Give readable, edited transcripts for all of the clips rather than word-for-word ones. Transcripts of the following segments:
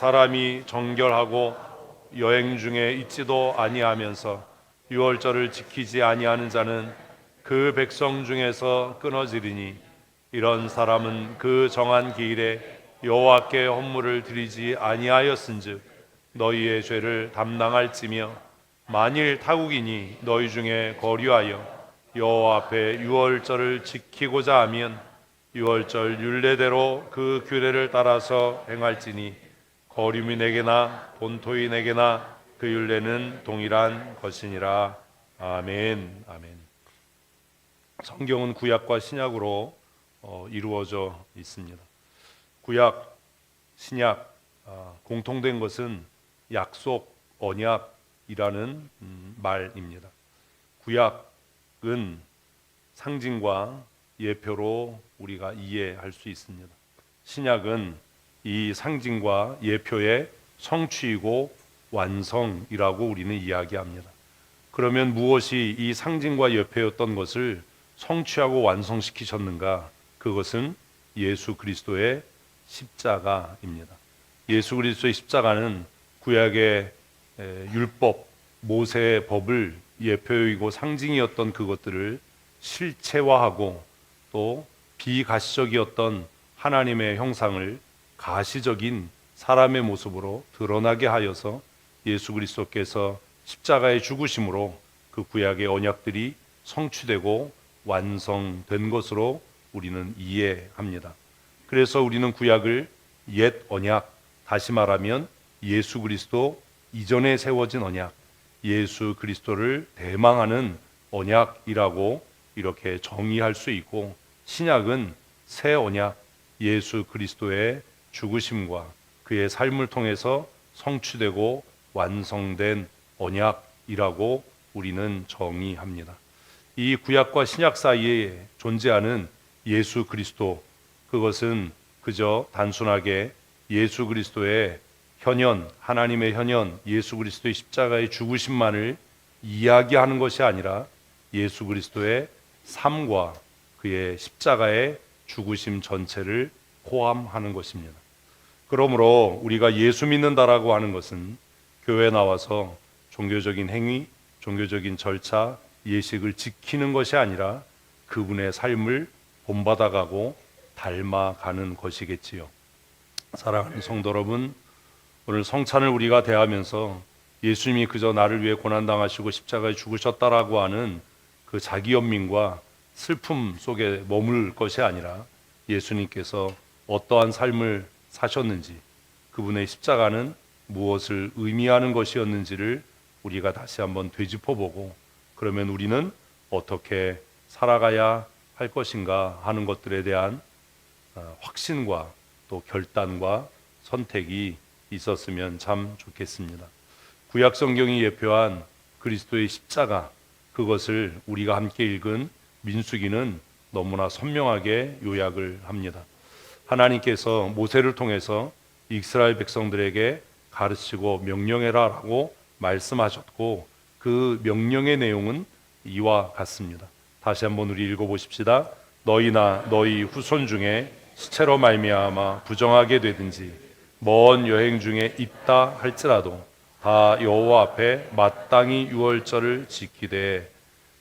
사람이 정결하고 여행 중에 있지도 아니하면서 유월절을 지키지 아니하는 자는 그 백성 중에서 끊어지리니 이런 사람은 그 정한 기일에 여호와께 헌물을 드리지 아니하였은즉 너희의 죄를 담당할지며 만일 타국이니 너희 중에 거류하여 여호와 앞에 유월절을 지키고자 하면 유월절 율례대로 그 규례를 따라서 행할지니 거류민에게나 본토인에게나 그 율례는 동일한 것이니라. 아멘. 아멘. 성경은 구약과 신약으로 이루어져 있습니다. 구약, 신약 공통된 것은 약속, 언약이라는 말입니다. 구약은 상징과 예표로 우리가 이해할 수 있습니다. 신약은 이 상징과 예표의 성취이고 완성이라고 우리는 이야기합니다. 그러면 무엇이 이 상징과 예표였던 것을 성취하고 완성시키셨는가? 그것은 예수 그리스도의 십자가입니다. 예수 그리스도의 십자가는 구약의 율법, 모세의 법을 예표이고 상징이었던 그것들을 실체화하고 또 비가시적이었던 하나님의 형상을 가시적인 사람의 모습으로 드러나게 하여서 예수 그리스도께서 십자가의 죽으심으로 그 구약의 언약들이 성취되고 완성된 것으로 우리는 이해합니다. 그래서 우리는 구약을 옛 언약, 다시 말하면 예수 그리스도 이전에 세워진 언약, 예수 그리스도를 대망하는 언약이라고 이렇게 정의할 수 있고, 신약은 새 언약, 예수 그리스도의 죽으심과 그의 삶을 통해서 성취되고 완성된 언약이라고 우리는 정의합니다. 이 구약과 신약 사이에 존재하는 예수 그리스도, 그것은 그저 단순하게 예수 그리스도의 현현, 하나님의 현현, 예수 그리스도의 십자가의 죽으심만을 이야기하는 것이 아니라 예수 그리스도의 삶과 그의 십자가의 죽으심 전체를 포함하는 것입니다. 그러므로 우리가 예수 믿는다라고 하는 것은 교회에 나와서 종교적인 행위, 종교적인 절차, 예식을 지키는 것이 아니라 그분의 삶을 본받아가고 닮아가는 것이겠지요. 사랑하는 성도 여러분, 오늘 성찬을 우리가 대하면서 예수님이 그저 나를 위해 고난당하시고 십자가에 죽으셨다라고 하는 그 자기 연민과 슬픔 속에 머물 것이 아니라 예수님께서 어떠한 삶을 사셨는지, 그분의 십자가는 무엇을 의미하는 것이었는지를 우리가 다시 한번 되짚어보고, 그러면 우리는 어떻게 살아가야 할 것인가 하는 것들에 대한 확신과 또 결단과 선택이 있었으면 참 좋겠습니다. 구약 성경이 예표한 그리스도의 십자가, 그것을 우리가 함께 읽은 민수기는 너무나 선명하게 요약을 합니다. 하나님께서 모세를 통해서 이스라엘 백성들에게 가르치고 명령해라라고 말씀하셨고, 그 명령의 내용은 이와 같습니다. 다시 한번 우리 읽어보십시다. 너희나 너희 후손 중에 시체로 말미암아 부정하게 되든지 먼 여행 중에 있다 할지라도 다 여호와 앞에 마땅히 유월절을 지키되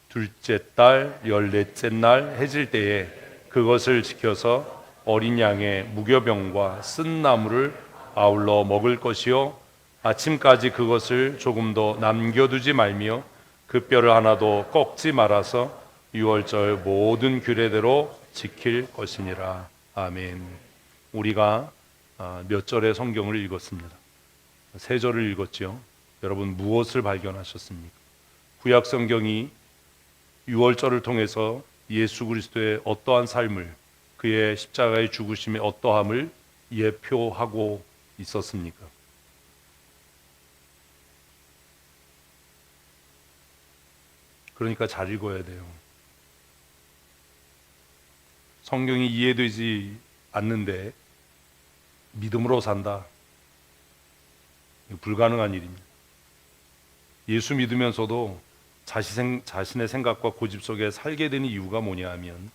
둘째 달 열넷째 날 해질 때에 그것을 지켜서 어린 양의 무교병과 쓴 나물을 아울러 먹을 것이요 아침까지 그것을 조금도 남겨두지 말며 그 뼈를 하나도 꺾지 말아서 유월절 모든 규례대로 지킬 것이니라. 아멘. 우리가 몇 절의 성경을 읽었습니다. 세 절을 읽었죠. 여러분 무엇을 발견하셨습니까? 구약 성경이 유월절을 통해서 예수 그리스도의 어떠한 삶을, 그의 십자가의 죽으심의 어떠함을 예표하고 있었습니까? 그러니까 잘 읽어야 돼요. 성경이 이해되지 않는데 믿음으로 산다. 불가능한 일입니다. 예수 믿으면서도 자신의 생각과 고집 속에 살게 되는 이유가 뭐냐 하면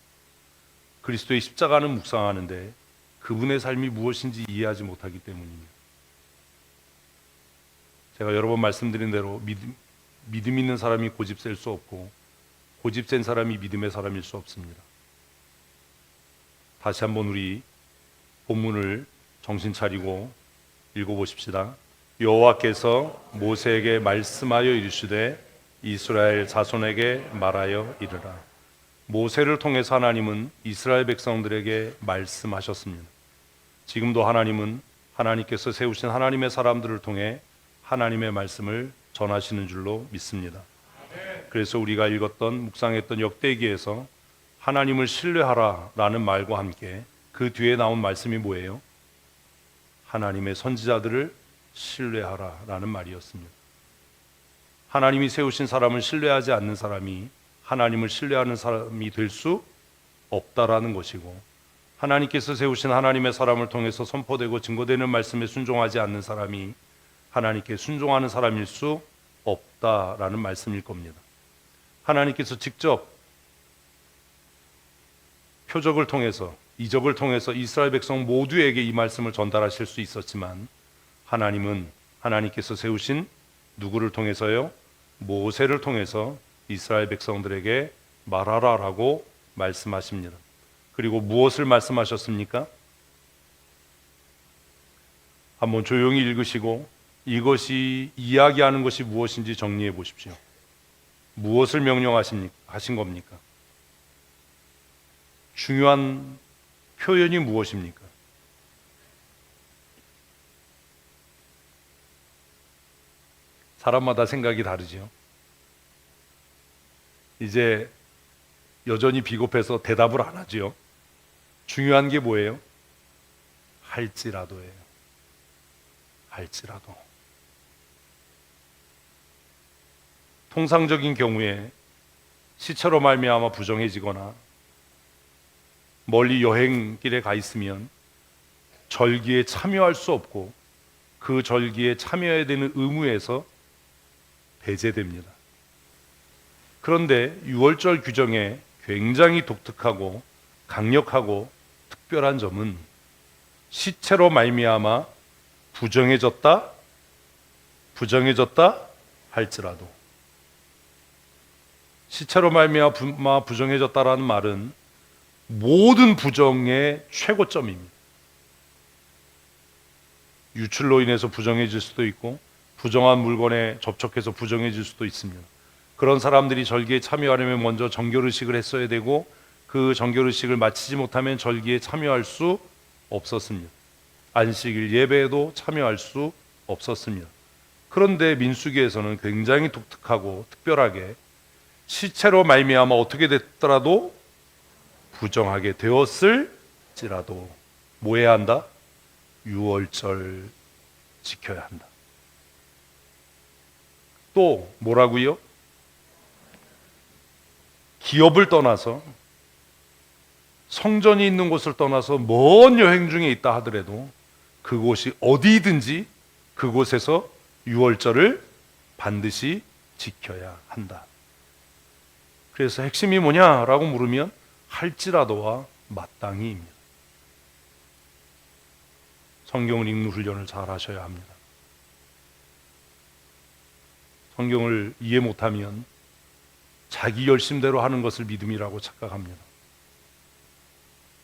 그리스도의 십자가는 묵상하는데 그분의 삶이 무엇인지 이해하지 못하기 때문입니다. 제가 여러 번 말씀드린 대로 믿음 있는 사람이 고집 셀 수 없고 고집 센 사람이 믿음의 사람일 수 없습니다. 다시 한번 우리 본문을 정신 차리고 읽어보십시다. 여호와께서 모세에게 말씀하여 이르시되 이스라엘 자손에게 말하여 이르라. 모세를 통해서 하나님은 이스라엘 백성들에게 말씀하셨습니다. 지금도 하나님은 하나님께서 세우신 하나님의 사람들을 통해 하나님의 말씀을 전하시는 줄로 믿습니다. 그래서 우리가 읽었던 묵상했던 역대기에서 하나님을 신뢰하라라는 말과 함께 그 뒤에 나온 말씀이 뭐예요? 하나님의 선지자들을 신뢰하라라는 말이었습니다. 하나님이 세우신 사람을 신뢰하지 않는 사람이 하나님을 신뢰하는 사람이 될 수 없다라는 것이고, 하나님께서 세우신 하나님의 사람을 통해서 선포되고 증거되는 말씀에 순종하지 않는 사람이 하나님께 순종하는 사람일 수 없다라는 말씀일 겁니다. 하나님께서 직접 표적을 통해서, 이적을 통해서 이스라엘 백성 모두에게 이 말씀을 전달하실 수 있었지만, 하나님은 하나님께서 세우신 누구를 통해서요? 모세를 통해서 이스라엘 백성들에게 말하라라고 말씀하십니다. 그리고 무엇을 말씀하셨습니까? 한번 조용히 읽으시고 이것이 이야기하는 것이 무엇인지 정리해 보십시오. 무엇을 명령하신 겁니까? 중요한 표현이 무엇입니까? 사람마다 생각이 다르지요. 이제 여전히 비겁해서 대답을 안 하지요. 중요한 게 뭐예요? 할지라도예요. 할지라도. 통상적인 경우에 시체로 말미암아 부정해지거나 멀리 여행길에 가 있으면 절기에 참여할 수 없고 그 절기에 참여해야 되는 의무에서 배제됩니다. 그런데 유월절 규정에 굉장히 독특하고 강력하고 특별한 점은 시체로 말미암아 부정해졌다 할지라도, 시체로 말미암아 부정해졌다라는 말은 모든 부정의 최고점입니다. 유출로 인해서 부정해질 수도 있고 부정한 물건에 접촉해서 부정해질 수도 있습니다. 그런 사람들이 절기에 참여하려면 먼저 정결의식을 했어야 되고 그 정결의식을 마치지 못하면 절기에 참여할 수 없었습니다. 안식일 예배에도 참여할 수 없었습니다. 그런데 민수기에서는 굉장히 독특하고 특별하게 시체로 말미암아 어떻게 됐더라도 부정하게 되었을지라도 뭐 해야 한다? 유월절 지켜야 한다. 또 뭐라고요? 기업을 떠나서 성전이 있는 곳을 떠나서 먼 여행 중에 있다 하더라도 그곳이 어디든지 그곳에서 유월절을 반드시 지켜야 한다. 그래서 핵심이 뭐냐라고 물으면 할지라도와 마땅히입니다. 성경을 읽는 훈련을 잘 하셔야 합니다. 성경을 이해 못하면 자기 열심대로 하는 것을 믿음이라고 착각합니다.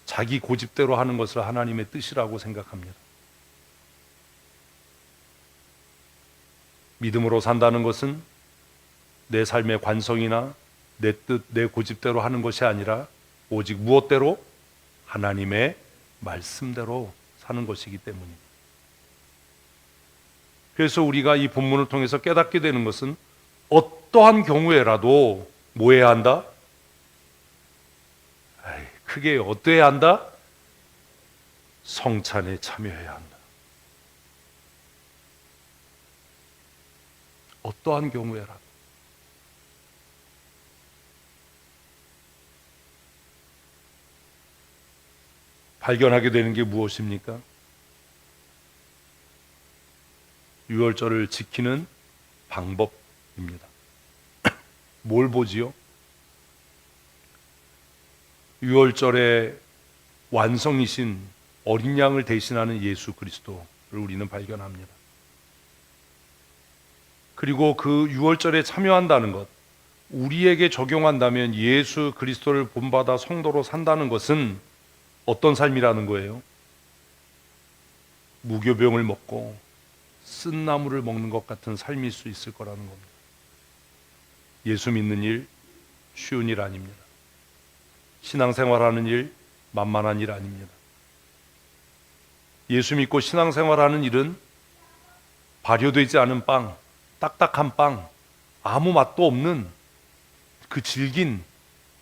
자기 고집대로 하는 것을 하나님의 뜻이라고 생각합니다. 믿음으로 산다는 것은 내 삶의 관성이나 내 뜻, 내 고집대로 하는 것이 아니라 오직 무엇대로? 하나님의 말씀대로 사는 것이기 때문입니다. 그래서 우리가 이 본문을 통해서 깨닫게 되는 것은 어떠한 경우에라도 뭐 해야 한다? 크게 어떠해야 한다? 성찬에 참여해야 한다. 어떠한 경우에라도. 발견하게 되는 게 무엇입니까? 유월절을 지키는 방법입니다. 뭘 보지요? 유월절의 완성이신 어린 양을 대신하는 예수 그리스도를 우리는 발견합니다. 그리고 그 유월절에 참여한다는 것, 우리에게 적용한다면 예수 그리스도를 본받아 성도로 산다는 것은 어떤 삶이라는 거예요? 무교병을 먹고 쓴나물을 먹는 것 같은 삶일 수 있을 거라는 겁니다. 예수 믿는 일 쉬운 일 아닙니다. 신앙생활하는 일 만만한 일 아닙니다. 예수 믿고 신앙생활하는 일은 발효되지 않은 빵, 딱딱한 빵, 아무 맛도 없는 그 질긴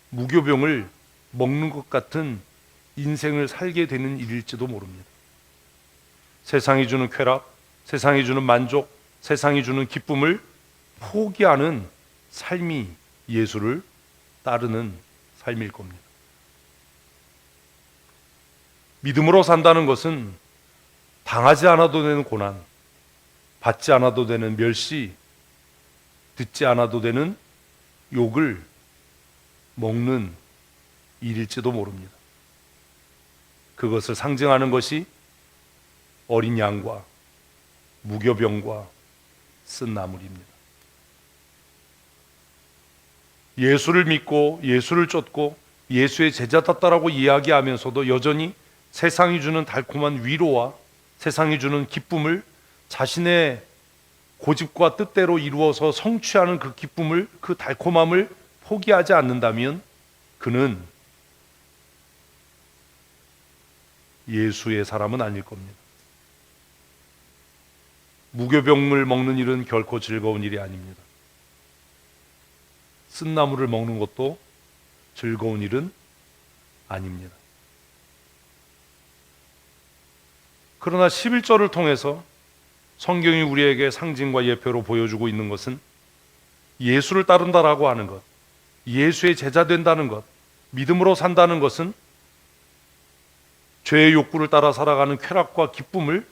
무교병을 먹는 것 같은 인생을 살게 되는 일일지도 모릅니다. 세상이 주는 쾌락, 세상이 주는 만족, 세상이 주는 기쁨을 포기하는 삶이 예수를 따르는 삶일 겁니다. 믿음으로 산다는 것은 당하지 않아도 되는 고난, 받지 않아도 되는 멸시, 듣지 않아도 되는 욕을 먹는 일일지도 모릅니다. 그것을 상징하는 것이 어린 양과 무교병과 쓴나물입니다. 예수를 믿고 예수를 쫓고 예수의 제자답다라고 이야기하면서도 여전히 세상이 주는 달콤한 위로와 세상이 주는 기쁨을 자신의 고집과 뜻대로 이루어서 성취하는 그 기쁨을, 그 달콤함을 포기하지 않는다면 그는 예수의 사람은 아닐 겁니다. 무교병을 먹는 일은 결코 즐거운 일이 아닙니다. 쓴나물을 먹는 것도 즐거운 일은 아닙니다. 그러나 11절을 통해서 성경이 우리에게 상징과 예표로 보여주고 있는 것은 예수를 따른다라고 하는 것, 예수의 제자 된다는 것, 믿음으로 산다는 것은 죄의 욕구를 따라 살아가는 쾌락과 기쁨을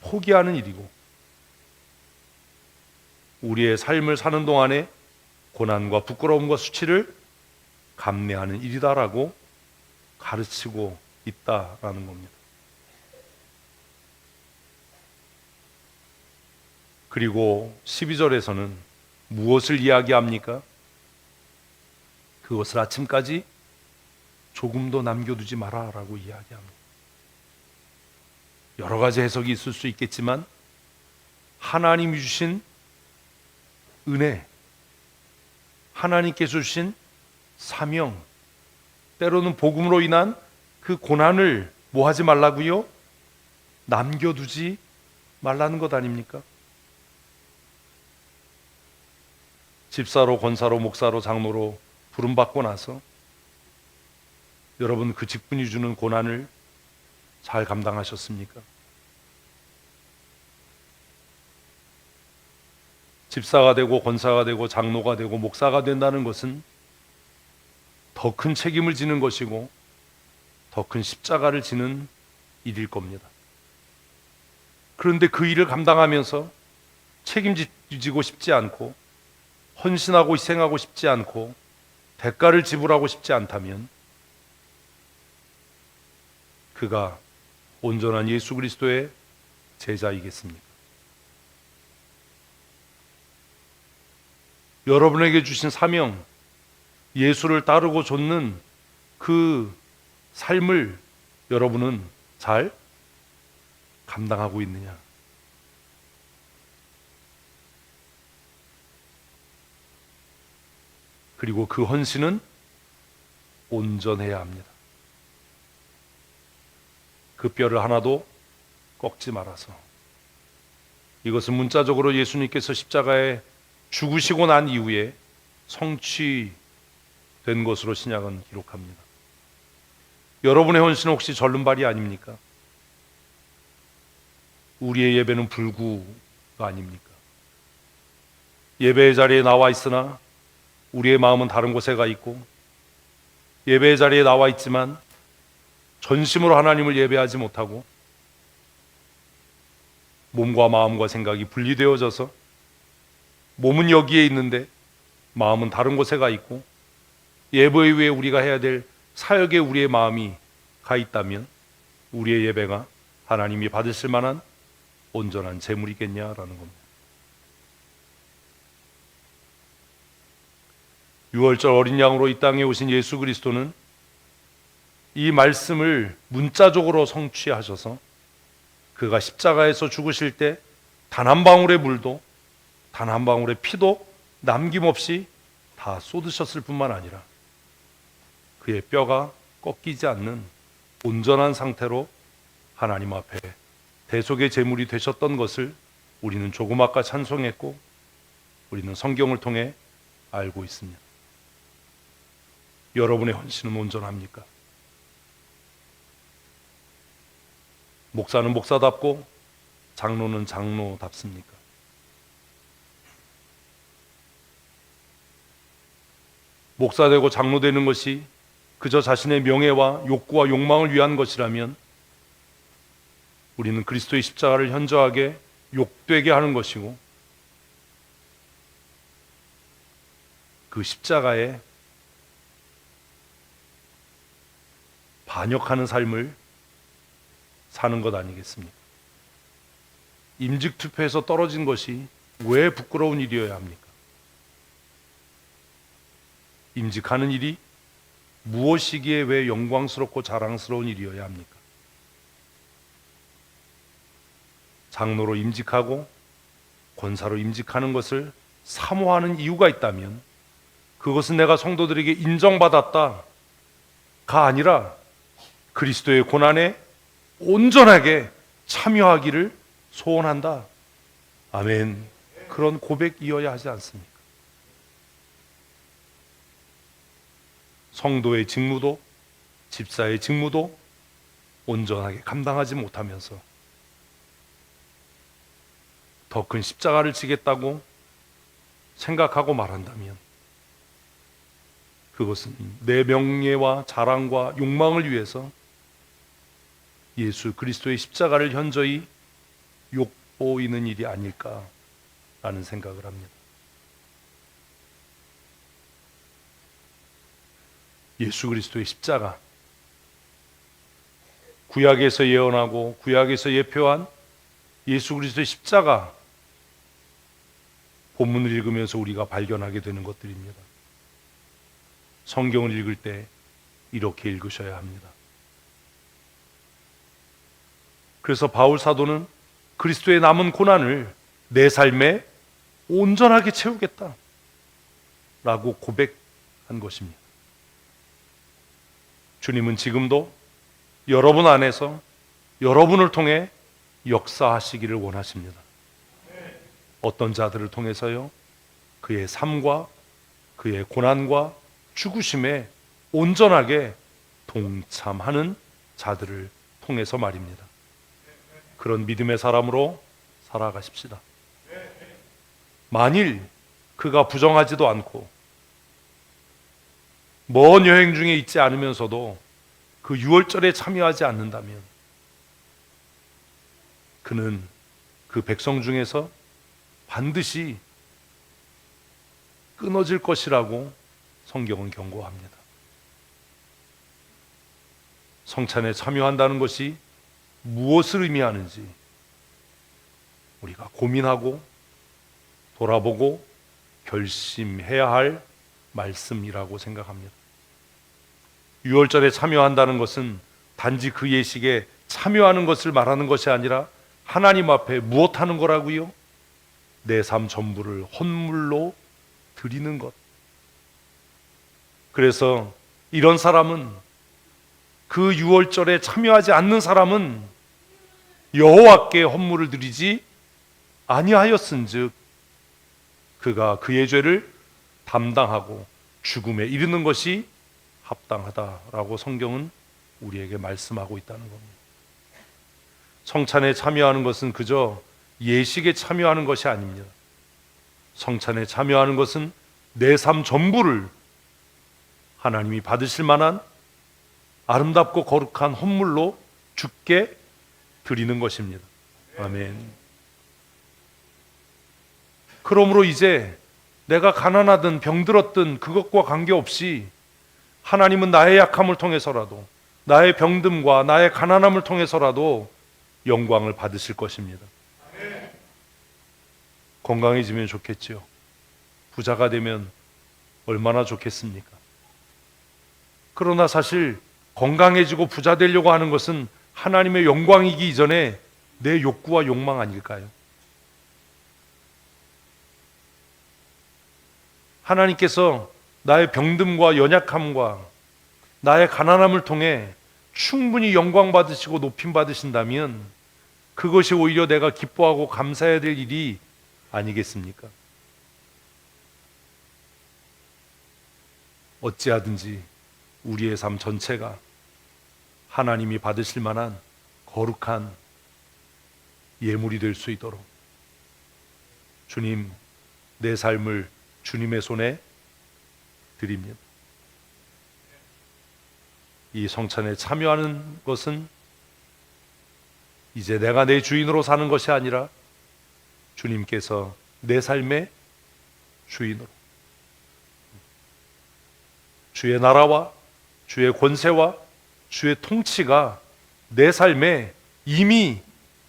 포기하는 일이고, 우리의 삶을 사는 동안에 고난과 부끄러움과 수치를 감내하는 일이다라고 가르치고 있다라는 겁니다. 그리고 12절에서는 무엇을 이야기합니까? 그것을 아침까지 조금도 남겨두지 마라라고 이야기합니다. 여러 가지 해석이 있을 수 있겠지만 하나님이 주신 은혜, 하나님께서 주신 사명, 때로는 복음으로 인한 그 고난을 뭐 하지 말라고요? 남겨두지 말라는 것 아닙니까? 집사로, 권사로, 목사로, 장로로 부름받고 나서 여러분 그 직분이 주는 고난을 잘 감당하셨습니까? 집사가 되고 권사가 되고 장로가 되고 목사가 된다는 것은 더 큰 책임을 지는 것이고 더 큰 십자가를 지는 일일 겁니다. 그런데 그 일을 감당하면서 책임지고 싶지 않고 헌신하고 희생하고 싶지 않고 대가를 지불하고 싶지 않다면 그가 온전한 예수 그리스도의 제자이겠습니까? 여러분에게 주신 사명, 예수를 따르고 좇는 그 삶을 여러분은 잘 감당하고 있느냐? 그리고 그 헌신은 온전해야 합니다. 그 뼈를 하나도 꺾지 말아서. 이것은 문자적으로 예수님께서 십자가에 죽으시고 난 이후에 성취된 것으로 신약은 기록합니다. 여러분의 헌신은 혹시 절름발이 아닙니까? 우리의 예배는 불구가 아닙니까? 예배의 자리에 나와 있으나 우리의 마음은 다른 곳에 가 있고, 예배의 자리에 나와 있지만 전심으로 하나님을 예배하지 못하고 몸과 마음과 생각이 분리되어져서 몸은 여기에 있는데 마음은 다른 곳에 가 있고, 예배 위에 우리가 해야 될 사역에 우리의 마음이 가 있다면 우리의 예배가 하나님이 받으실 만한 온전한 제물이겠냐라는 겁니다. 유월절 어린 양으로 이 땅에 오신 예수 그리스도는 이 말씀을 문자적으로 성취하셔서 그가 십자가에서 죽으실 때 단 한 방울의 물도 단 한 방울의 피도 남김없이 다 쏟으셨을 뿐만 아니라 그의 뼈가 꺾이지 않는 온전한 상태로 하나님 앞에 대속의 제물이 되셨던 것을 우리는 조금 아까 찬송했고 우리는 성경을 통해 알고 있습니다. 여러분의 헌신은 온전합니까? 목사는 목사답고 장로는 장로답습니까? 목사 되고 장로 되는 것이 그저 자신의 명예와 욕구와 욕망을 위한 것이라면 우리는 그리스도의 십자가를 현저하게 욕되게 하는 것이고 그 십자가에 반역하는 삶을 사는 것 아니겠습니까? 임직투표에서 떨어진 것이 왜 부끄러운 일이어야 합니까? 임직하는 일이 무엇이기에 왜 영광스럽고 자랑스러운 일이어야 합니까? 장로로 임직하고 권사로 임직하는 것을 사모하는 이유가 있다면 그것은 내가 성도들에게 인정받았다가 아니라 그리스도의 고난에 온전하게 참여하기를 소원한다. 아멘. 그런 고백이어야 하지 않습니까? 성도의 직무도 집사의 직무도 온전하게 감당하지 못하면서 더 큰 십자가를 지겠다고 생각하고 말한다면 그것은 내 명예와 자랑과 욕망을 위해서 예수 그리스도의 십자가를 현저히 욕보이는 일이 아닐까라는 생각을 합니다. 예수 그리스도의 십자가, 구약에서 예언하고 구약에서 예표한 예수 그리스도의 십자가, 본문을 읽으면서 우리가 발견하게 되는 것들입니다. 성경을 읽을 때 이렇게 읽으셔야 합니다. 그래서 바울 사도는 그리스도의 남은 고난을 내 삶에 온전하게 채우겠다 라고 고백한 것입니다. 주님은 지금도 여러분 안에서 여러분을 통해 역사하시기를 원하십니다. 어떤 자들을 통해서요? 그의 삶과 그의 고난과 죽으심에 온전하게 동참하는 자들을 통해서 말입니다. 그런 믿음의 사람으로 살아가십시다. 만일 그가 부정하지도 않고 먼 여행 중에 있지 않으면서도 그 유월절에 참여하지 않는다면 그는 그 백성 중에서 반드시 끊어질 것이라고 성경은 경고합니다. 성찬에 참여한다는 것이 무엇을 의미하는지 우리가 고민하고 돌아보고 결심해야 할 말씀이라고 생각합니다. 유월절에 참여한다는 것은 단지 그 예식에 참여하는 것을 말하는 것이 아니라 하나님 앞에 무엇하는 거라고요? 내 삶 전부를 헌물로 드리는 것. 그래서 이런 사람은, 그 유월절에 참여하지 않는 사람은 여호와께 헌물을 드리지 아니하였은즉 그가 그의 죄를 담당하고 죽음에 이르는 것이 합당하다라고 성경은 우리에게 말씀하고 있다는 겁니다. 성찬에 참여하는 것은 그저 예식에 참여하는 것이 아닙니다. 성찬에 참여하는 것은 내 삶 전부를 하나님이 받으실 만한 아름답고 거룩한 헌물로 주께 드리는 것입니다. 아멘. 그러므로 이제 내가 가난하든 병들었든 그것과 관계없이 하나님은 나의 약함을 통해서라도, 나의 병듦과 나의 가난함을 통해서라도 영광을 받으실 것입니다. 건강해지면 좋겠지요. 부자가 되면 얼마나 좋겠습니까? 그러나 사실 건강해지고 부자 되려고 하는 것은 하나님의 영광이기 이전에 내 욕구와 욕망 아닐까요? 하나님께서 나의 병듦과 연약함과 나의 가난함을 통해 충분히 영광 받으시고 높임 받으신다면 그것이 오히려 내가 기뻐하고 감사해야 될 일이 아니겠습니까? 어찌하든지 우리의 삶 전체가 하나님이 받으실 만한 거룩한 예물이 될 수 있도록 주님, 내 삶을 주님의 손에 드립니다. 이 성찬에 참여하는 것은 이제 내가 내 주인으로 사는 것이 아니라 주님께서 내 삶의 주인으로, 주의 나라와 주의 권세와 주의 통치가 내 삶에 이미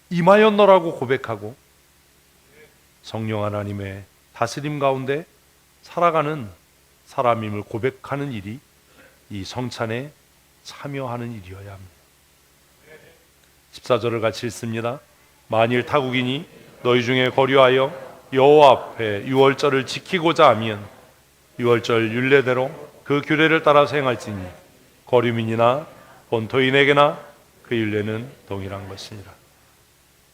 임하였노라고 고백하고 성령 하나님의 다스림 가운데 살아가는 사람임을 고백하는 일이 이 성찬에 참여하는 일이어야 합니다. 14절을 같이 읽습니다. 만일 타국인이 너희 중에 거류하여 여호와 앞에 유월절을 지키고자 하면 유월절 율례대로 그 규례를 따라 행할지니 거류민이나 본토인에게나 그 율례는 동일한 것이니라.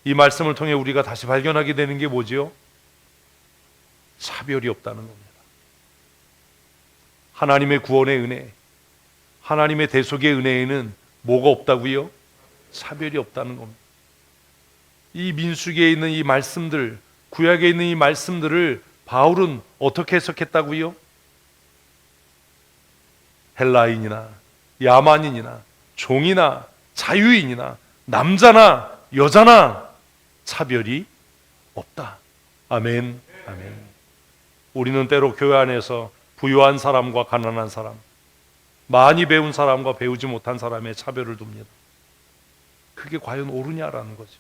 이 말씀을 통해 우리가 다시 발견하게 되는 게 뭐지요? 차별이 없다는 겁니다. 하나님의 구원의 은혜, 하나님의 대속의 은혜에는 뭐가 없다고요? 차별이 없다는 겁니다. 이 민수기에 있는 이 말씀들, 구약에 있는 이 말씀들을 바울은 어떻게 해석했다고요? 헬라인이나 야만인이나 종이나 자유인이나 남자나 여자나 차별이 없다. 아멘. 아멘. 우리는 때로 교회 안에서 부유한 사람과 가난한 사람, 많이 배운 사람과 배우지 못한 사람의 차별을 둡니다. 그게 과연 옳으냐라는 거죠.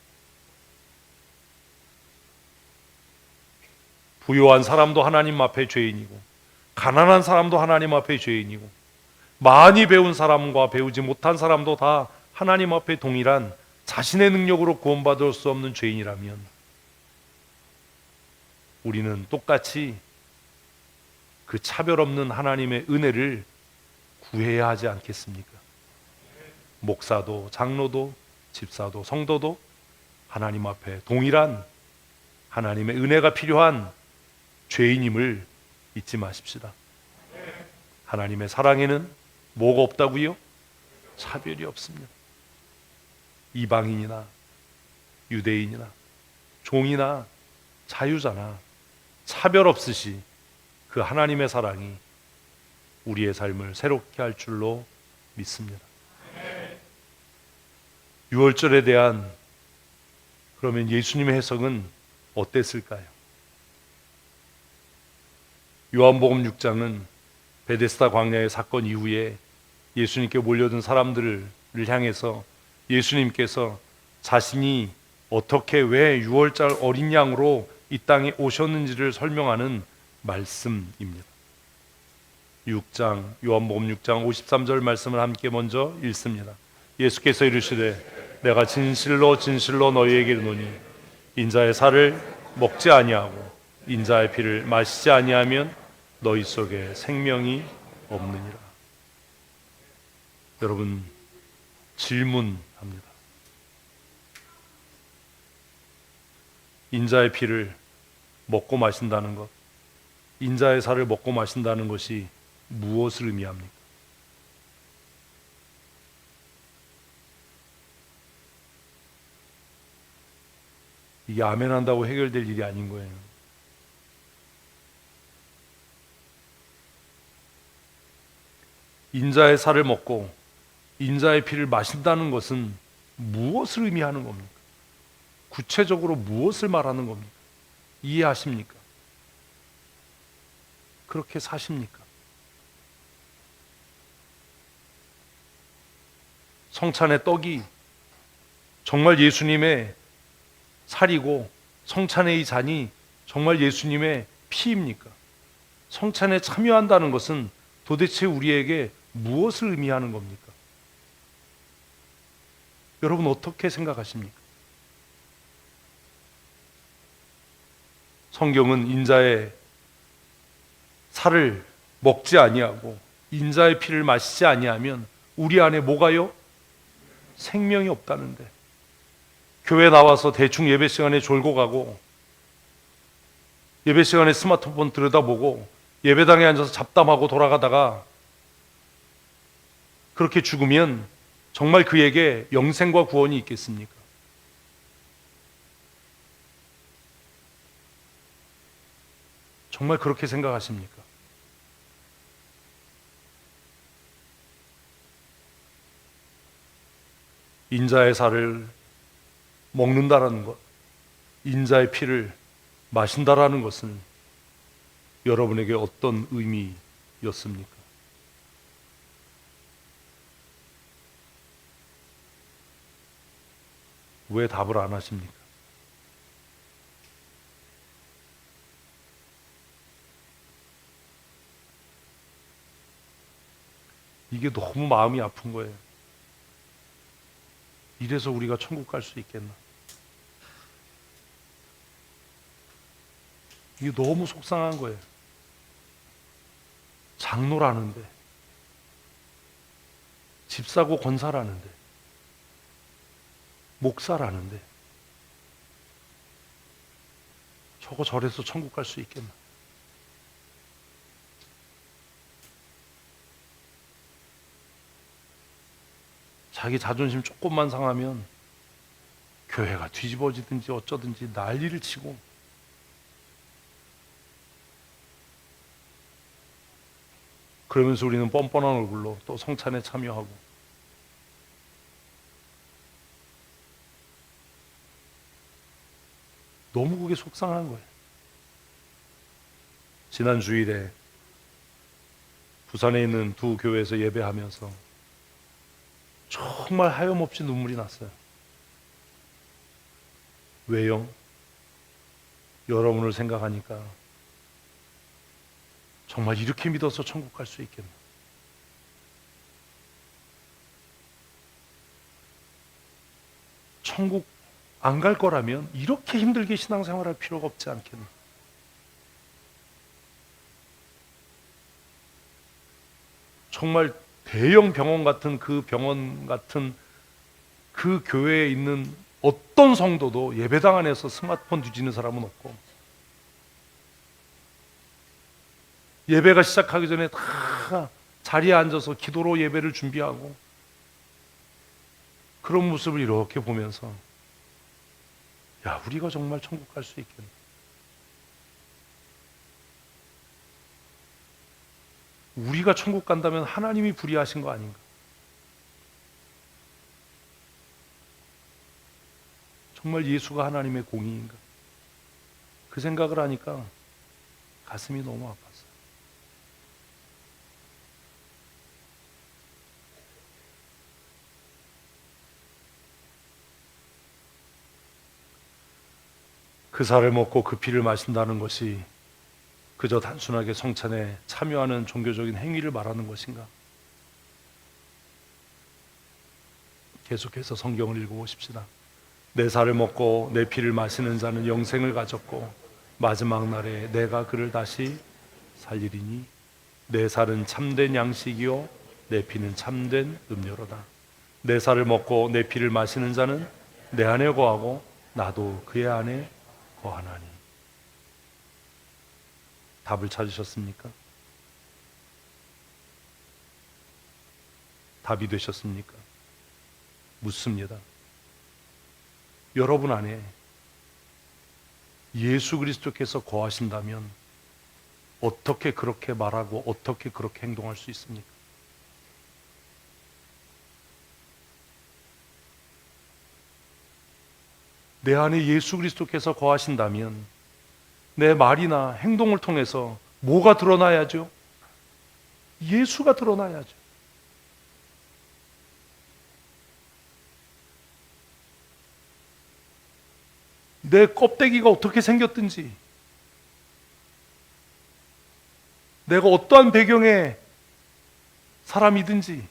부유한 사람도 하나님 앞에 죄인이고 가난한 사람도 하나님 앞에 죄인이고 많이 배운 사람과 배우지 못한 사람도 다 하나님 앞에 동일한 자신의 능력으로 구원받을 수 없는 죄인이라면 우리는 똑같이 그 차별 없는 하나님의 은혜를 구해야 하지 않겠습니까? 목사도 장로도 집사도 성도도 하나님 앞에 동일한 하나님의 은혜가 필요한 죄인임을 잊지 마십시다. 하나님의 사랑에는 뭐가 없다고요? 차별이 없습니다. 이방인이나 유대인이나 종이나 자유자나 차별 없으시 그 하나님의 사랑이 우리의 삶을 새롭게 할 줄로 믿습니다. 유월절에 대한 그러면 예수님의 해석은 어땠을까요? 요한복음 6장은 베데스다 광야의 사건 이후에 예수님께 몰려든 사람들을 향해서 예수님께서 자신이 어떻게 왜 유월절 어린 양으로 이 땅에 오셨는지를 설명하는 말씀입니다. 6장 요한복음 6장 53절 말씀을 함께 먼저 읽습니다. 예수께서 이르시되 내가 진실로 진실로 너희에게 이르노니 인자의 살을 먹지 아니하고 인자의 피를 마시지 아니하면 너희 속에 생명이 없느니라. 여러분 질문합니다. 인자의 피를 먹고 마신다는 것, 인자의 살을 먹고 마신다는 것이 무엇을 의미합니까? 이게 아멘 한다고 해결될 일이 아닌 거예요. 인자의 살을 먹고 인자의 피를 마신다는 것은 무엇을 의미하는 겁니까? 구체적으로 무엇을 말하는 겁니까? 이해하십니까? 그렇게 사십니까? 성찬의 떡이 정말 예수님의 살이고 성찬의 이 잔이 정말 예수님의 피입니까? 성찬에 참여한다는 것은 도대체 우리에게 무엇을 의미하는 겁니까? 여러분 어떻게 생각하십니까? 성경은 인자의 살을 먹지 아니하고 인자의 피를 마시지 아니하면 우리 안에 뭐가요? 생명이 없다는데, 교회 나와서 대충 예배 시간에 졸고 가고 예배 시간에 스마트폰 들여다보고 예배당에 앉아서 잡담하고 돌아가다가 그렇게 죽으면 정말 그에게 영생과 구원이 있겠습니까? 정말 그렇게 생각하십니까? 인자의 살을 먹는다라는 것, 인자의 피를 마신다라는 것은 여러분에게 어떤 의미였습니까? 왜 답을 안 하십니까? 이게 너무 마음이 아픈 거예요. 이래서 우리가 천국 갈 수 있겠나? 이게 너무 속상한 거예요. 장로라는데, 집사고 권사라는데, 목사라는데 저거 저래서 천국 갈 수 있겠나? 자기 자존심 조금만 상하면 교회가 뒤집어지든지 어쩌든지 난리를 치고, 그러면서 우리는 뻔뻔한 얼굴로 또 성찬에 참여하고, 너무 그게 속상한 거예요. 지난 주일에 부산에 있는 두 교회에서 예배하면서 정말 하염없이 눈물이 났어요. 왜요? 여러분을 생각하니까 정말 이렇게 믿어서 천국 갈 수 있겠나? 천국 안 갈 거라면 이렇게 힘들게 신앙생활할 필요가 없지 않겠나? 정말 대형 병원 같은 그 병원 같은 그 교회에 있는 어떤 성도도 예배당 안에서 스마트폰 뒤지는 사람은 없고, 예배가 시작하기 전에 다 자리에 앉아서 기도로 예배를 준비하고, 그런 모습을 이렇게 보면서 야, 우리가 정말 천국 갈 수 있겠나? 우리가 천국 간다면 하나님이 불의하신 거 아닌가? 정말 예수가 하나님의 공의인가? 그 생각을 하니까 가슴이 너무 아팠어요. 그 살을 먹고 그 피를 마신다는 것이 그저 단순하게 성찬에 참여하는 종교적인 행위를 말하는 것인가? 계속해서 성경을 읽어보십시다. 내 살을 먹고 내 피를 마시는 자는 영생을 가졌고 마지막 날에 내가 그를 다시 살리리니 내 살은 참된 양식이요 내 피는 참된 음료로다. 내 살을 먹고 내 피를 마시는 자는 내 안에 거하고 나도 그의 안에 거하나니. 답을 찾으셨습니까? 답이 되셨습니까? 묻습니다. 여러분 안에 예수 그리스도께서 거하신다면 어떻게 그렇게 말하고 어떻게 그렇게 행동할 수 있습니까? 내 안에 예수 그리스도께서 거하신다면 내 말이나 행동을 통해서 뭐가 드러나야죠? 예수가 드러나야죠. 내 껍데기가 어떻게 생겼든지, 내가 어떠한 배경의 사람이든지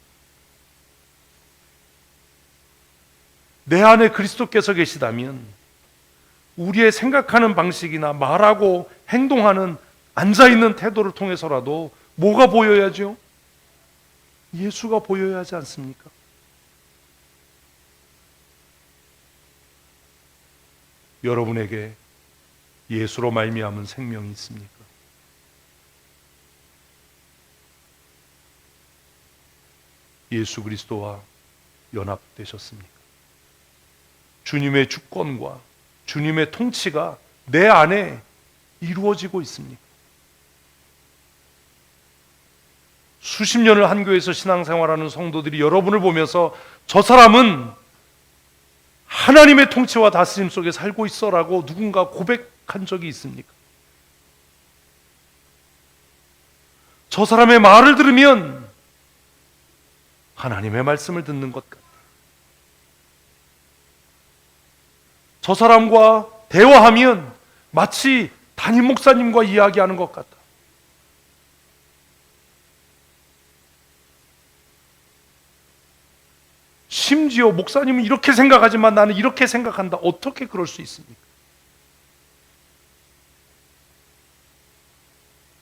내 안에 그리스도께서 계시다면 우리의 생각하는 방식이나 말하고 행동하는 앉아있는 태도를 통해서라도 뭐가 보여야죠? 예수가 보여야 하지 않습니까? 여러분에게 예수로 말미암은 생명이 있습니까? 예수 그리스도와 연합되셨습니까? 주님의 주권과 주님의 통치가 내 안에 이루어지고 있습니까? 수십 년을 한 교회에서 신앙생활하는 성도들이 여러분을 보면서 저 사람은 하나님의 통치와 다스림 속에 살고 있어라고 누군가 고백한 적이 있습니까? 저 사람의 말을 들으면 하나님의 말씀을 듣는 것 같다. 저 사람과 대화하면 마치 담임 목사님과 이야기하는 것 같다. 심지어 목사님은 이렇게 생각하지만 나는 이렇게 생각한다. 어떻게 그럴 수 있습니까?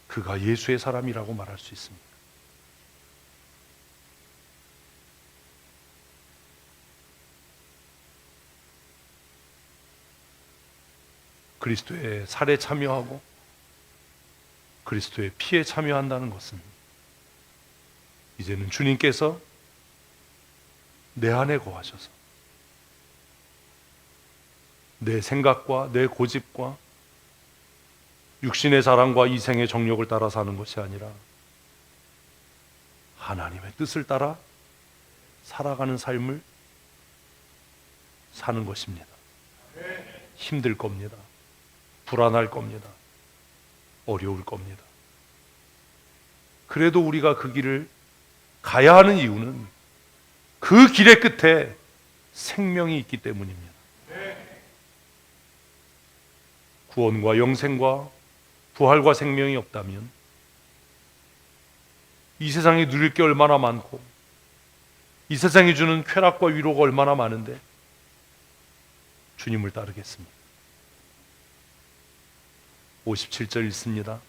그가 예수의 사람이라고 말할 수 있습니다. 그리스도의 살에 참여하고 그리스도의 피에 참여한다는 것은 이제는 주님께서 내 안에 거하셔서 내 생각과 내 고집과 육신의 사랑과 이생의 정욕을 따라 사는 것이 아니라 하나님의 뜻을 따라 살아가는 삶을 사는 것입니다. 힘들 겁니다. 불안할 겁니다. 어려울 겁니다. 그래도 우리가 그 길을 가야 하는 이유는 그 길의 끝에 생명이 있기 때문입니다. 구원과 영생과 부활과 생명이 없다면 이 세상에 누릴 게 얼마나 많고 이 세상이 주는 쾌락과 위로가 얼마나 많은데 주님을 따르겠습니다. 57절 읽습니다.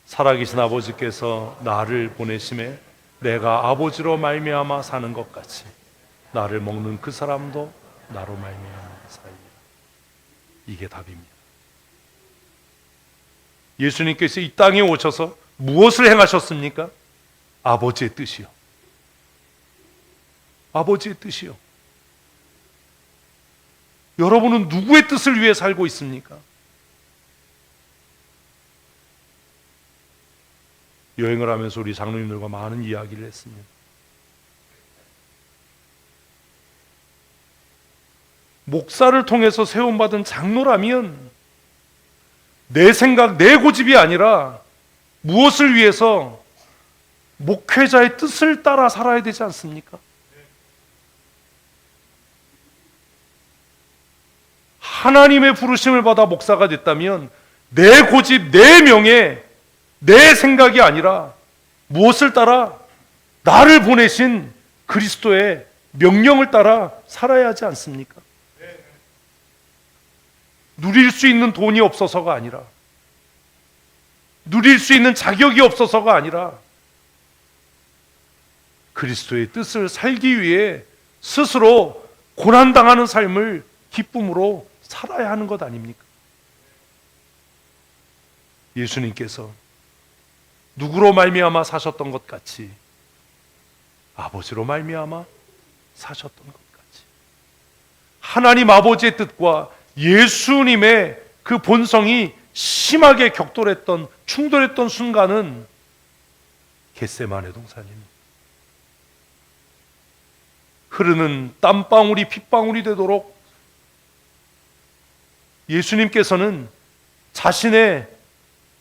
살아계신 아버지께서 나를 보내심에 내가 아버지로 말미암아 사는 것 같이 나를 먹는 그 사람도 나로 말미암아 살리라. 이게 답입니다. 예수님께서 이 땅에 오셔서 무엇을 행하셨습니까? 아버지의 뜻이요. 아버지의 뜻이요. 여러분은 누구의 뜻을 위해 살고 있습니까? 여행을 하면서 우리 장로님들과 많은 이야기를 했습니다. 목사를 통해서 세움받은 장로라면 내 생각, 내 고집이 아니라 무엇을 위해서 목회자의 뜻을 따라 살아야 되지 않습니까? 하나님의 부르심을 받아 목사가 됐다면 내 고집, 내 명예, 내 생각이 아니라 무엇을 따라? 나를 보내신 그리스도의 명령을 따라 살아야 하지 않습니까? 누릴 수 있는 돈이 없어서가 아니라, 누릴 수 있는 자격이 없어서가 아니라 그리스도의 뜻을 살기 위해 스스로 고난당하는 삶을 기쁨으로 살아야 하는 것 아닙니까? 예수님께서 누구로 말미암아 사셨던 것 같이 아버지로 말미암아 사셨던 것 같이 하나님 아버지의 뜻과 예수님의 그 본성이 심하게 격돌했던, 충돌했던 순간은 겟세마네 동산입니다. 흐르는 땀방울이 핏방울이 되도록 예수님께서는 자신의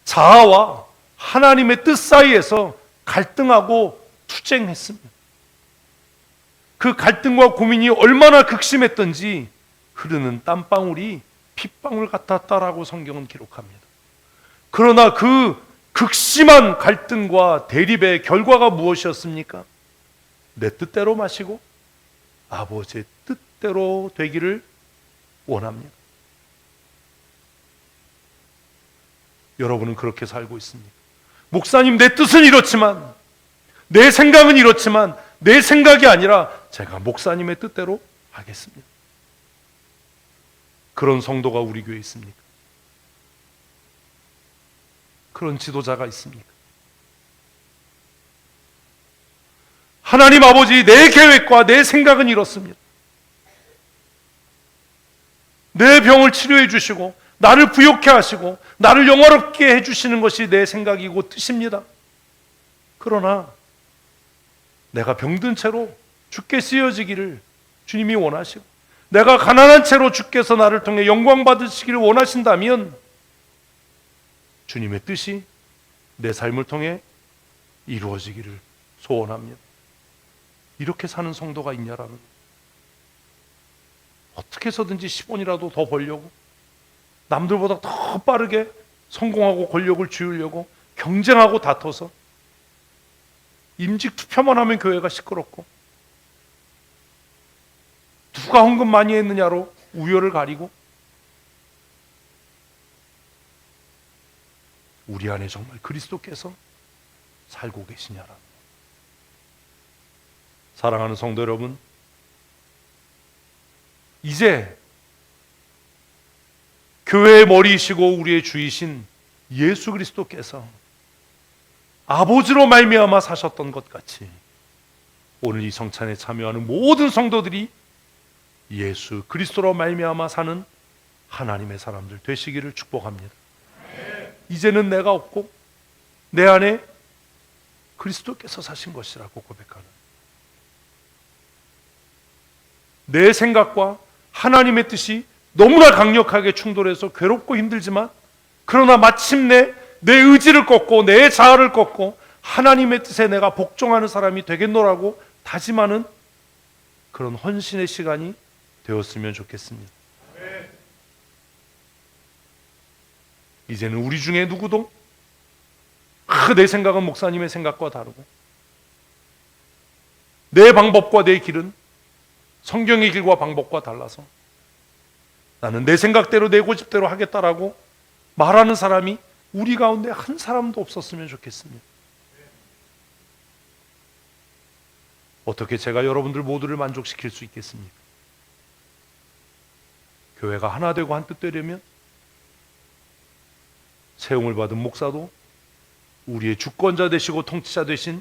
자아와 하나님의 뜻 사이에서 갈등하고 투쟁했습니다. 그 갈등과 고민이 얼마나 극심했던지 흐르는 땀방울이 핏방울 같았다라고 성경은 기록합니다. 그러나 그 극심한 갈등과 대립의 결과가 무엇이었습니까? 내 뜻대로 마시고 아버지의 뜻대로 되기를 원합니다. 여러분은 그렇게 살고 있습니다. 목사님, 내 뜻은 이렇지만, 내 생각은 이렇지만, 내 생각이 아니라 제가 목사님의 뜻대로 하겠습니다. 그런 성도가 우리 교회에 있습니까? 그런 지도자가 있습니까? 하나님 아버지, 내 계획과 내 생각은 이렇습니다. 내 병을 치료해 주시고 나를 부욕해 하시고 나를 영화롭게 해주시는 것이 내 생각이고 뜻입니다. 그러나 내가 병든 채로 주께 쓰여지기를 주님이 원하시고, 내가 가난한 채로 주께서 나를 통해 영광 받으시기를 원하신다면 주님의 뜻이 내 삶을 통해 이루어지기를 소원합니다. 이렇게 사는 성도가 있냐라는, 어떻게 해서든지 10원이라도 더 벌려고, 남들보다 더 빠르게 성공하고 권력을 쥐으려고 경쟁하고 다퉈서 임직 투표만 하면 교회가 시끄럽고, 누가 헌금 많이 했느냐로 우열을 가리고, 우리 안에 정말 그리스도께서 살고 계시냐라. 사랑하는 성도 여러분, 이제 교회의 머리이시고 우리의 주이신 예수 그리스도께서 아버지로 말미암아 사셨던 것 같이 오늘 이 성찬에 참여하는 모든 성도들이 예수 그리스도로 말미암아 사는 하나님의 사람들 되시기를 축복합니다. 이제는 내가 없고 내 안에 그리스도께서 사신 것이라고 고백하는, 내 생각과 하나님의 뜻이 너무나 강력하게 충돌해서 괴롭고 힘들지만, 그러나 마침내 내 의지를 꺾고 내 자아를 꺾고 하나님의 뜻에 내가 복종하는 사람이 되겠노라고 다짐하는 그런 헌신의 시간이 되었으면 좋겠습니다. 이제는 우리 중에 누구도 내 생각은 목사님의 생각과 다르고, 내 방법과 내 길은 성경의 길과 방법과 달라서 나는 내 생각대로 내 고집대로 하겠다라고 말하는 사람이 우리 가운데 한 사람도 없었으면 좋겠습니다. 어떻게 제가 여러분들 모두를 만족시킬 수 있겠습니까? 교회가 하나 되고 한 뜻 되려면 세움을 받은 목사도 우리의 주권자 되시고 통치자 되신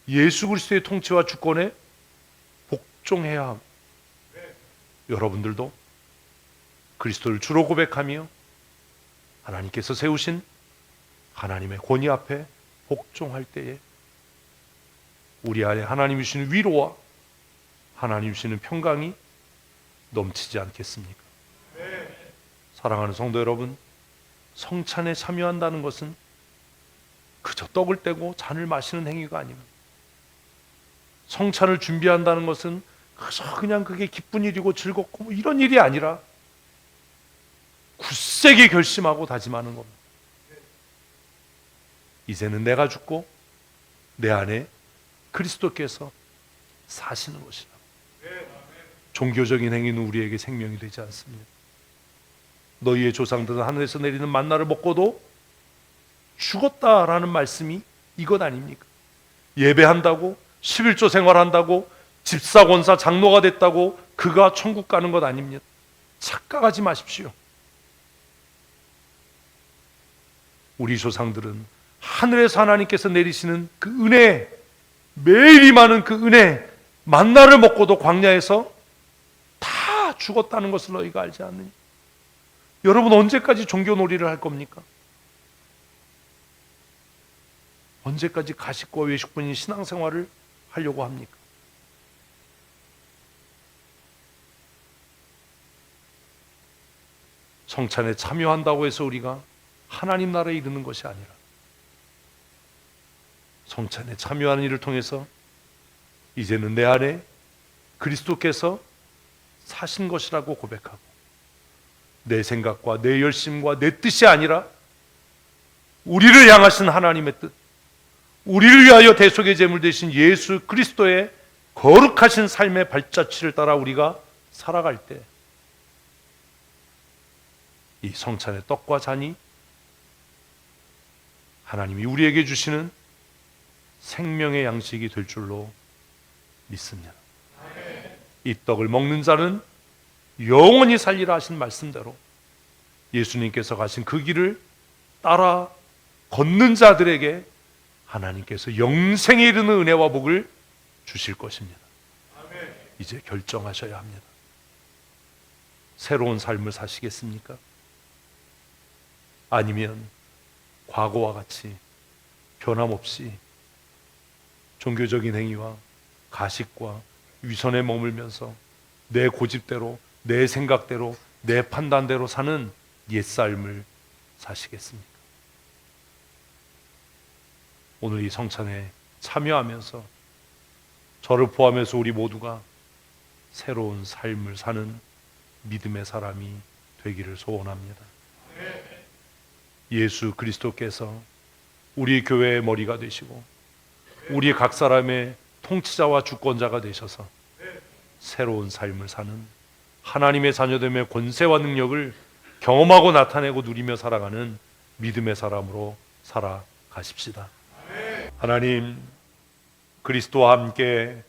예수 그리스도의 통치와 주권에 복종해야 하고, 여러분들도 그리스도를 주로 고백하며 하나님께서 세우신 하나님의 권위 앞에 복종할 때에 우리 안에 하나님이 주시는 위로와 하나님이 주시는 평강이 넘치지 않겠습니까? 사랑하는 성도 여러분, 성찬에 참여한다는 것은 그저 떡을 떼고 잔을 마시는 행위가 아닙니다. 성찬을 준비한다는 것은 그저 그냥 그게 기쁜 일이고 즐겁고 이런 일이 아니라 굳세게 결심하고 다짐하는 겁니다. 이제는 내가 죽고 내 안에 그리스도께서 사시는 것이다. 종교적인 행위는 우리에게 생명이 되지 않습니다. 너희의 조상들은 하늘에서 내리는 만나를 먹고도 죽었다라는 말씀이 이것 아닙니까? 예배한다고, 11조 생활한다고, 집사, 권사, 장로가 됐다고 그가 천국 가는 것 아닙니다. 착각하지 마십시오. 우리 조상들은 하늘에서 하나님께서 내리시는 그 은혜, 매일 임하는 그 은혜, 만나를 먹고도 광야에서 다 죽었다는 것을 너희가 알지 않느냐? 여러분, 언제까지 종교놀이를 할 겁니까? 언제까지 가식과 외식뿐인 신앙생활을 하려고 합니까? 성찬에 참여한다고 해서 우리가 하나님 나라에 이르는 것이 아니라, 성찬에 참여하는 일을 통해서 이제는 내 안에 그리스도께서 사신 것이라고 고백하고, 내 생각과 내 열심과 내 뜻이 아니라 우리를 향하신 하나님의 뜻, 우리를 위하여 대속의 제물 되신 예수 그리스도의 거룩하신 삶의 발자취를 따라 우리가 살아갈 때 이 성찬의 떡과 잔이 하나님이 우리에게 주시는 생명의 양식이 될 줄로 믿습니다. 이 떡을 먹는 자는 영원히 살리라 하신 말씀대로 예수님께서 가신 그 길을 따라 걷는 자들에게 하나님께서 영생에 이르는 은혜와 복을 주실 것입니다. 이제 결정하셔야 합니다. 새로운 삶을 사시겠습니까? 아니면 과거와 같이 변함없이 종교적인 행위와 가식과 위선에 머물면서 내 고집대로, 내 생각대로, 내 판단대로 사는 옛삶을 사시겠습니까? 오늘 이 성찬에 참여하면서 저를 포함해서 우리 모두가 새로운 삶을 사는 믿음의 사람이 되기를 소원합니다. 예수 그리스도께서 우리 교회의 머리가 되시고 우리 각 사람의 통치자와 주권자가 되셔서 새로운 삶을 사는 하나님의 자녀됨의 권세와 능력을 경험하고 나타내고 누리며 살아가는 믿음의 사람으로 살아가십시다. 하나님, 그리스도와 함께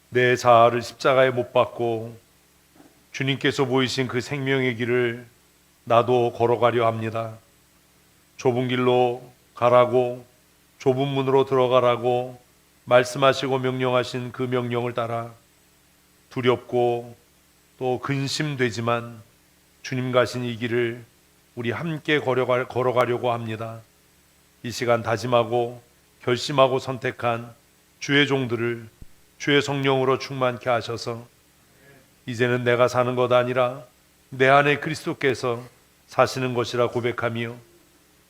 내 자아를 십자가에 못 박고 주님께서 보이신 그 생명의 길을 나도 걸어가려 합니다. 좁은 길로 가라고, 좁은 문으로 들어가라고 말씀하시고 명령하신 그 명령을 따라 두렵고 또 근심되지만 주님 가신 이 길을 우리 함께 걸어가려고 합니다. 이 시간 다짐하고 결심하고 선택한 주의 종들을 주의 성령으로 충만케 하셔서 이제는 내가 사는 것 아니라 내 안에 그리스도께서 사시는 것이라 고백하며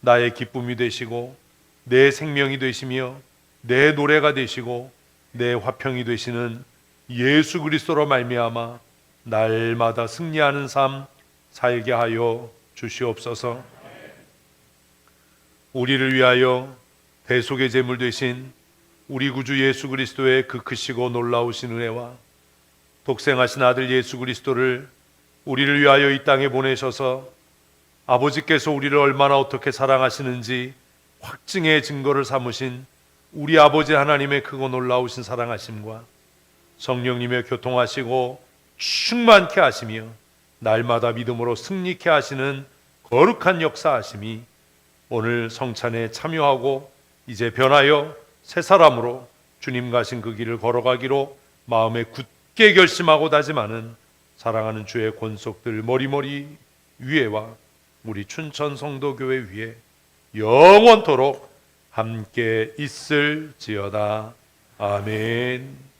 나의 기쁨이 되시고 내 생명이 되시며 내 노래가 되시고 내 화평이 되시는 예수 그리스도로 말미암아 날마다 승리하는 삶 살게 하여 주시옵소서. 우리를 위하여 대속의 제물 되신 우리 구주 예수 그리스도의 그 크시고 놀라우신 은혜와 독생하신 아들 예수 그리스도를 우리를 위하여 이 땅에 보내셔서 아버지께서 우리를 얼마나 어떻게 사랑하시는지 확증의 증거를 삼으신 우리 아버지 하나님의 크고 놀라우신 사랑하심과 성령님의 교통하시고 충만케 하시며 날마다 믿음으로 승리케 하시는 거룩한 역사하심이 오늘 성찬에 참여하고 이제 변하여 새 사람으로 주님 가신 그 길을 걸어가기로 마음에 굳게 결심하고 다짐하는 사랑하는 주의 권속들 머리머리 위에와 우리 춘천 성도교회 위에 영원토록 함께 있을지어다. 아멘.